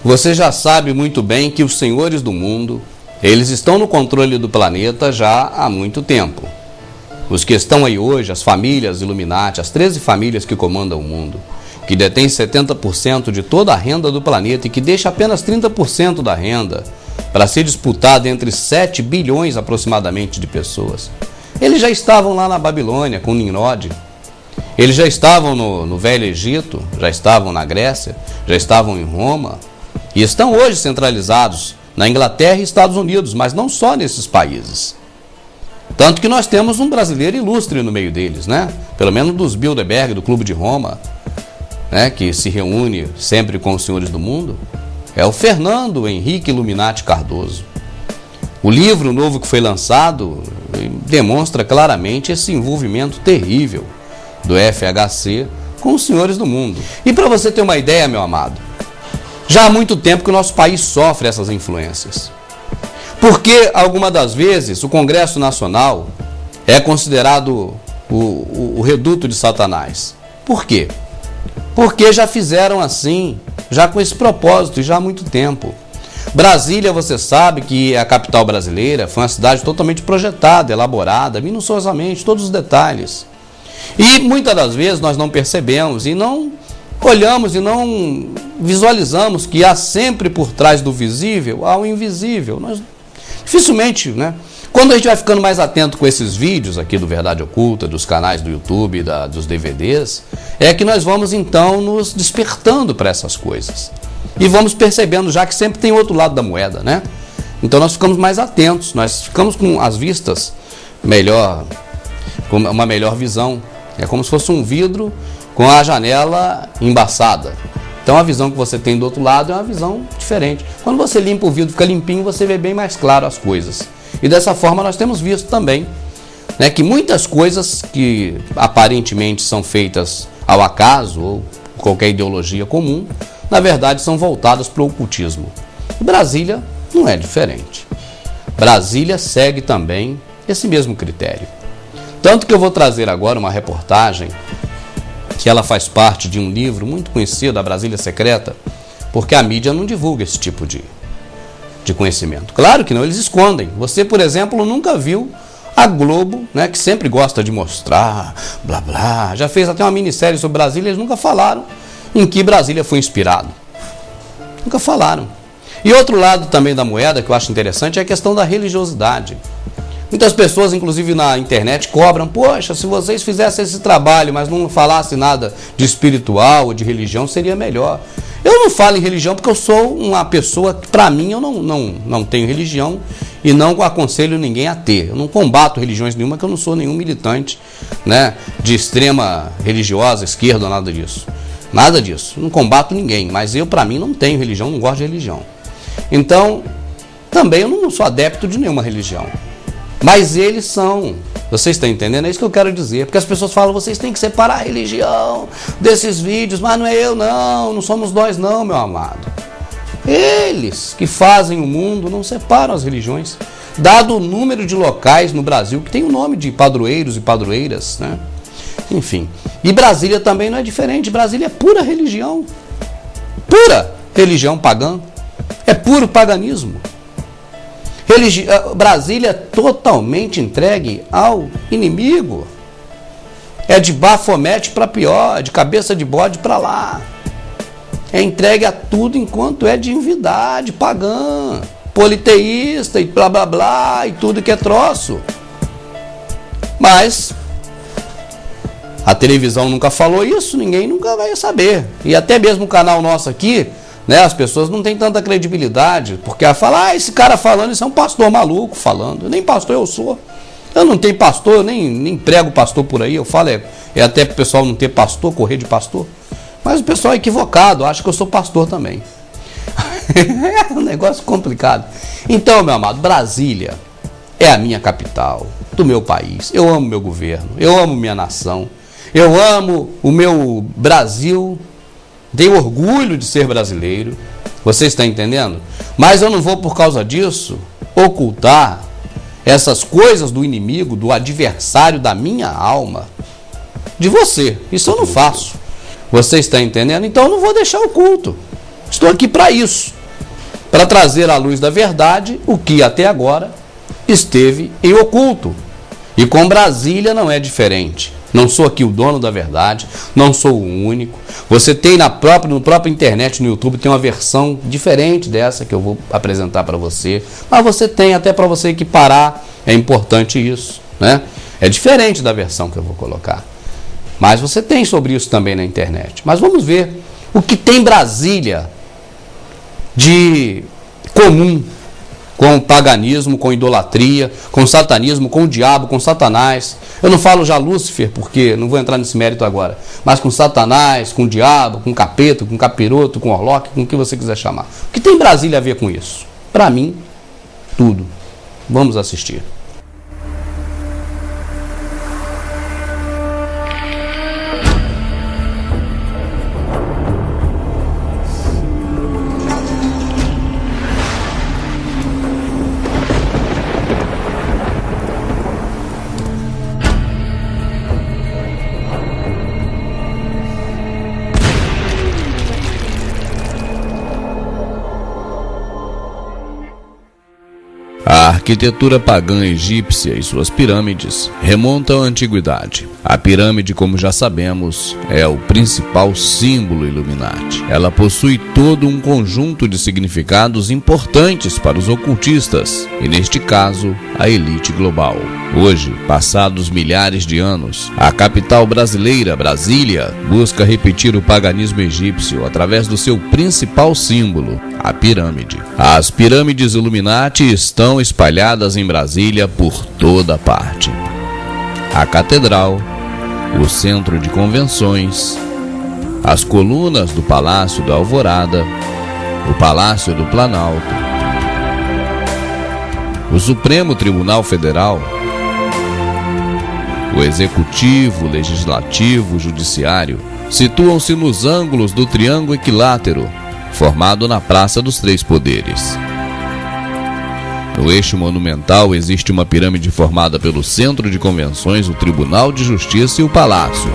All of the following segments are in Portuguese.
Você já sabe muito bem que os senhores do mundo, eles estão no controle do planeta já há muito tempo. Os que estão aí hoje, as famílias Illuminati, as 13 famílias que comandam o mundo, que detêm 70% de toda a renda do planeta e que deixa apenas 30% da renda para ser disputada entre 7 bilhões aproximadamente de pessoas. Eles já estavam lá na Babilônia com Nimrod, eles já estavam no Velho Egito, já estavam na Grécia, já estavam em Roma e estão hoje centralizados na Inglaterra e Estados Unidos, mas não só nesses países. Tanto que nós temos um brasileiro ilustre no meio deles, né? Pelo menos dos Bilderberg, do Clube de Roma, né? Que se reúne sempre com os senhores do mundo. É o Fernando Henrique Illuminati Cardoso. O livro novo que foi lançado demonstra claramente esse envolvimento terrível do FHC com os senhores do mundo. E para você ter uma ideia, meu amado, já há muito tempo que o nosso país sofre essas influências. Porque, algumas das vezes, o Congresso Nacional é considerado o reduto de Satanás. Por quê? Porque já fizeram assim, já com esse propósito, e já há muito tempo. Brasília, você sabe que é a capital brasileira, foi uma cidade totalmente projetada, elaborada, minuciosamente, todos os detalhes. E muitas das vezes nós não percebemos e não olhamos e não visualizamos que há sempre por trás do visível, há o invisível. Nós dificilmente, né? Quando a gente vai ficando mais atento com esses vídeos aqui do Verdade Oculta, dos canais do YouTube, dos DVDs, é que nós vamos então nos despertando para essas coisas. E vamos percebendo já que sempre tem outro lado da moeda, né? Então nós ficamos mais atentos, nós ficamos com as vistas melhor, com uma melhor visão. É como se fosse um vidro com a janela embaçada. Então a visão que você tem do outro lado é uma visão diferente. Quando você limpa o vidro, fica limpinho, você vê bem mais claro as coisas. E dessa forma nós temos visto também, né, que muitas coisas que aparentemente são feitas ao acaso ou qualquer ideologia comum, na verdade são voltadas para o ocultismo. E Brasília não é diferente. Brasília segue também esse mesmo critério. Tanto que eu vou trazer agora uma reportagem que ela faz parte de um livro muito conhecido, A Brasília Secreta, porque a mídia não divulga esse tipo de conhecimento. Claro que não, eles escondem. Você, por exemplo, nunca viu a Globo, né, que sempre gosta de mostrar, blá blá, já fez até uma minissérie sobre Brasília, eles nunca falaram em que Brasília foi inspirado. Nunca falaram. E outro lado também da moeda que eu acho interessante é a questão da religiosidade. Muitas pessoas, inclusive na internet, cobram, poxa, se vocês fizessem esse trabalho, mas não falassem nada de espiritual ou de religião, seria melhor. Eu não falo em religião porque eu sou uma pessoa que, para mim, eu não tenho religião e não aconselho ninguém a ter. Eu não combato religiões nenhuma, que eu não sou nenhum militante, né, de extrema religiosa, esquerda, nada disso. Nada disso. Não combato ninguém, mas eu, para mim, não tenho religião, não gosto de religião. Então, também eu não sou adepto de nenhuma religião. Mas eles são. Vocês estão entendendo? É isso que eu quero dizer. Porque as pessoas falam, vocês têm que separar a religião desses vídeos. Mas não é eu não somos nós não, meu amado. Eles que fazem o mundo não separam as religiões. Dado o número de locais no Brasil que tem o nome de padroeiros e padroeiras, né? Enfim. E Brasília também não é diferente. Brasília é pura religião. Pura religião pagã. É puro paganismo. Brasília é totalmente entregue ao inimigo. É de Bafomete para pior, de cabeça de bode para lá. É entregue a tudo enquanto é divindade pagã, politeísta e blá blá blá e tudo que é troço. Mas a televisão nunca falou isso, ninguém nunca vai saber. E até mesmo o canal nosso aqui, né, as pessoas não têm tanta credibilidade, porque ela fala, esse cara falando, isso é um pastor maluco falando. Nem pastor eu sou. Eu não tenho pastor, eu nem prego pastor por aí. Eu falo, é até para o pessoal não ter pastor, correr de pastor. Mas o pessoal é equivocado, acha que eu sou pastor também. É um negócio complicado. Então, meu amado, Brasília é a minha capital, do meu país. Eu amo meu governo, eu amo minha nação, eu amo o meu Brasil. Tenho orgulho de ser brasileiro, você está entendendo? Mas eu não vou, por causa disso, ocultar essas coisas do inimigo, do adversário da minha alma, de você. Isso eu não faço. Você está entendendo? Então eu não vou deixar oculto. Estou aqui para isso. para trazer à luz da verdade o que até agora esteve em oculto. E com Brasília não é diferente. Não sou aqui o dono da verdade, não sou o único. Você tem no próprio internet, no YouTube, tem uma versão diferente dessa que eu vou apresentar para você. Mas você tem, até para você equiparar, é importante isso, né? É diferente da versão que eu vou colocar. Mas você tem sobre isso também na internet. Mas vamos ver o que tem Brasília de comum com o paganismo, com idolatria, com o satanismo, com o diabo, com Satanás. Eu não falo já Lúcifer, porque não vou entrar nesse mérito agora, mas com Satanás, com o diabo, com o capeta, com o capiroto, com o orloque, com o que você quiser chamar. O que tem Brasília a ver com isso? Para mim, tudo. Vamos assistir. A arquitetura pagã egípcia e suas pirâmides remontam à antiguidade. A pirâmide, como já sabemos, é o principal símbolo Illuminati. Ela possui todo um conjunto de significados importantes para os ocultistas, e neste caso, a elite global. Hoje, passados milhares de anos, a capital brasileira, Brasília, busca repetir o paganismo egípcio através do seu principal símbolo, a pirâmide. As pirâmides Illuminati estão espalhadas em Brasília por toda parte. A catedral, o centro de convenções, as colunas do Palácio da Alvorada, o Palácio do Planalto, o Supremo Tribunal Federal, o Executivo, Legislativo, Judiciário, situam-se nos ângulos do triângulo equilátero, formado na Praça dos Três Poderes. No eixo monumental existe uma pirâmide formada pelo Centro de Convenções, o Tribunal de Justiça e o Palácio.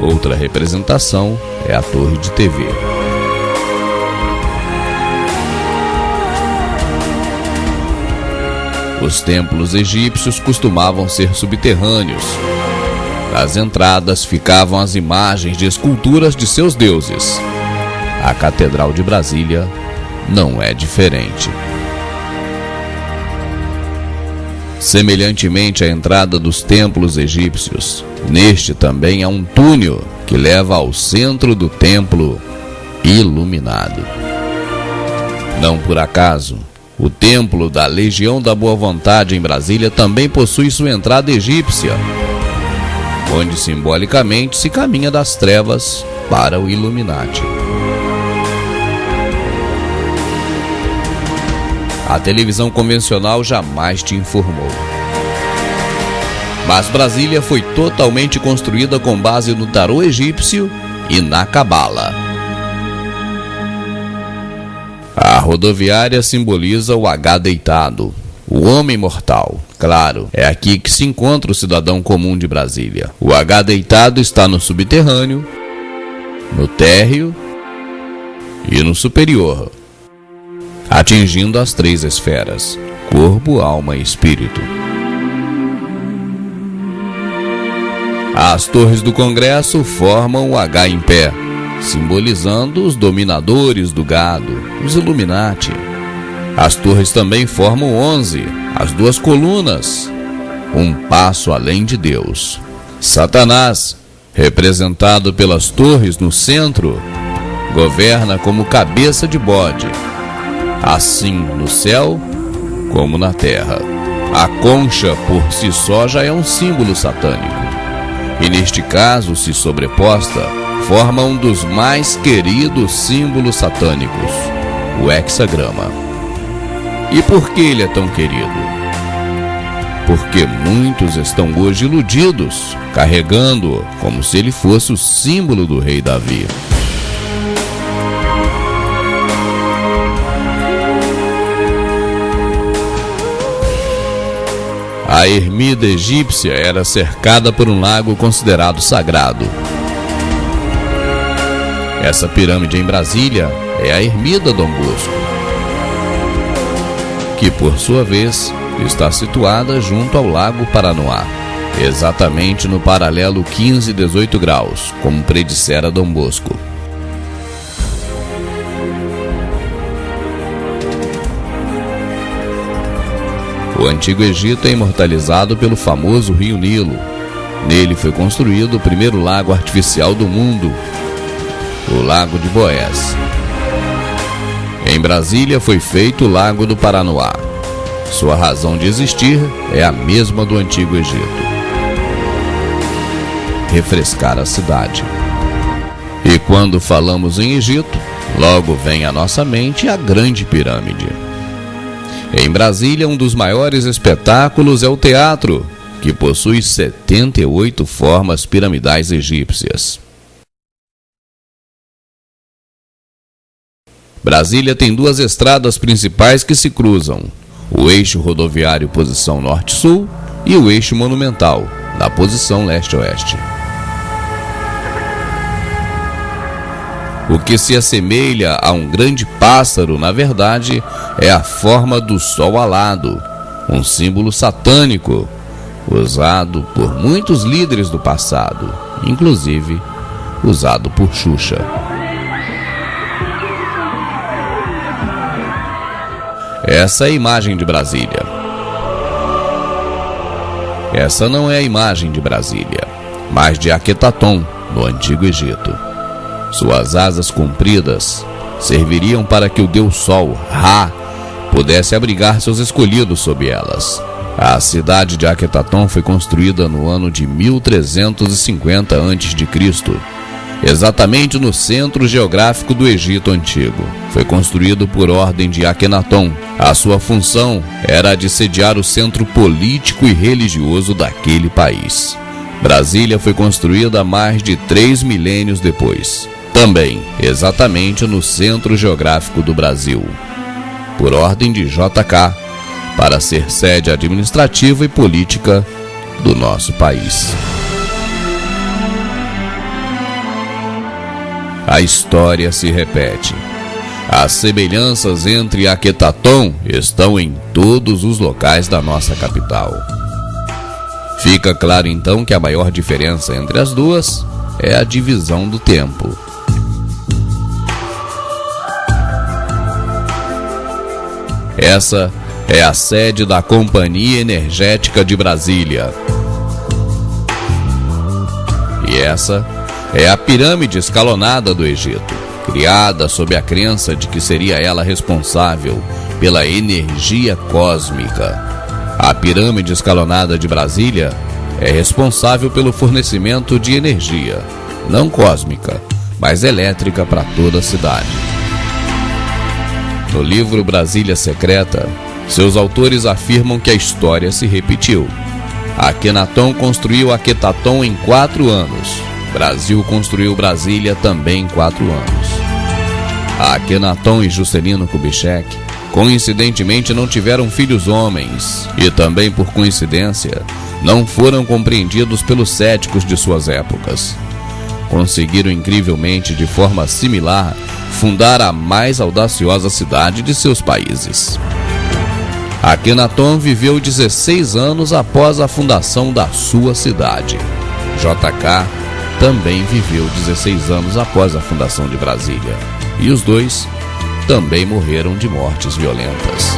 Outra representação é a Torre de TV. Os templos egípcios costumavam ser subterrâneos. Nas entradas ficavam as imagens de esculturas de seus deuses. A Catedral de Brasília não é diferente. Semelhantemente à entrada dos templos egípcios, neste também há um túnel que leva ao centro do templo iluminado. Não por acaso, o templo da Legião da Boa Vontade em Brasília também possui sua entrada egípcia, onde simbolicamente se caminha das trevas para o Illuminati. A televisão convencional jamais te informou. Mas Brasília foi totalmente construída com base no tarô egípcio e na cabala. A rodoviária simboliza o H deitado, o homem mortal. Claro, é aqui que se encontra o cidadão comum de Brasília. O H deitado está no subterrâneo, no térreo e no superior, atingindo as três esferas: corpo, alma e espírito. As torres do Congresso formam o H em pé, simbolizando os dominadores do gado, os Illuminati. As torres também formam 11, as duas colunas, um passo além de Deus. Satanás, representado pelas torres no centro, governa como cabeça de bode, assim no céu como na terra. A concha por si só já é um símbolo satânico, e neste caso, se sobreposta, forma um dos mais queridos símbolos satânicos, o hexagrama. E por que ele é tão querido? Porque muitos estão hoje iludidos, carregando-o como se ele fosse o símbolo do rei Davi. A ermida egípcia era cercada por um lago considerado sagrado. É Essa pirâmide em Brasília é a Ermida Dom Bosco, que por sua vez está situada junto ao Lago Paranoá, exatamente no paralelo 15-18 graus, como predissera Dom Bosco. O Antigo Egito é imortalizado pelo famoso rio Nilo. Nele foi construído o primeiro lago artificial do mundo, o Lago de Boés. Em Brasília foi feito o Lago do Paranoá. Sua razão de existir é a mesma do Antigo Egito: refrescar a cidade. E quando falamos em Egito, logo vem à nossa mente a Grande Pirâmide. Em Brasília, um dos maiores espetáculos é o teatro, que possui 78 formas piramidais egípcias. Brasília tem duas estradas principais que se cruzam: o eixo rodoviário posição norte-sul e o eixo monumental, na posição leste-oeste. O que se assemelha a um grande pássaro, na verdade, é a forma do sol alado, um símbolo satânico, usado por muitos líderes do passado, inclusive usado por Xuxa. Essa é a imagem de Brasília. Essa não é a imagem de Brasília, mas de Akhetaton, no Antigo Egito. Suas asas compridas serviriam para que o deus Sol, Ra, pudesse abrigar seus escolhidos sob elas. A cidade de Akhetaton foi construída no ano de 1350 a.C., exatamente no centro geográfico do Egito Antigo. Foi construído por ordem de Akhenaton. A sua função era a de sediar o centro político e religioso daquele país. Brasília foi construída mais de 3 milênios depois, também exatamente no centro geográfico do Brasil, por ordem de JK, para ser sede administrativa e política do nosso país. A história se repete. As semelhanças entre Akhetaton estão em todos os locais da nossa capital. Fica claro então que a maior diferença entre as duas é a divisão do tempo. Essa é a sede da Companhia Energética de Brasília. E essa é a pirâmide escalonada do Egito, criada sob a crença de que seria ela responsável pela energia cósmica. A pirâmide escalonada de Brasília é responsável pelo fornecimento de energia, não cósmica, mas elétrica para toda a cidade. No livro Brasília Secreta, seus autores afirmam que a história se repetiu. Akhenaton construiu Akhetaton em 4 anos. Brasil construiu Brasília também em 4 anos. Akhenaton e Juscelino Kubitschek, coincidentemente, não tiveram filhos homens e também, por coincidência, não foram compreendidos pelos céticos de suas épocas. Conseguiram incrivelmente, de forma similar, fundar a mais audaciosa cidade de seus países. Akhenaton viveu 16 anos após a fundação da sua cidade. JK também viveu 16 anos após a fundação de Brasília. E os dois também morreram de mortes violentas.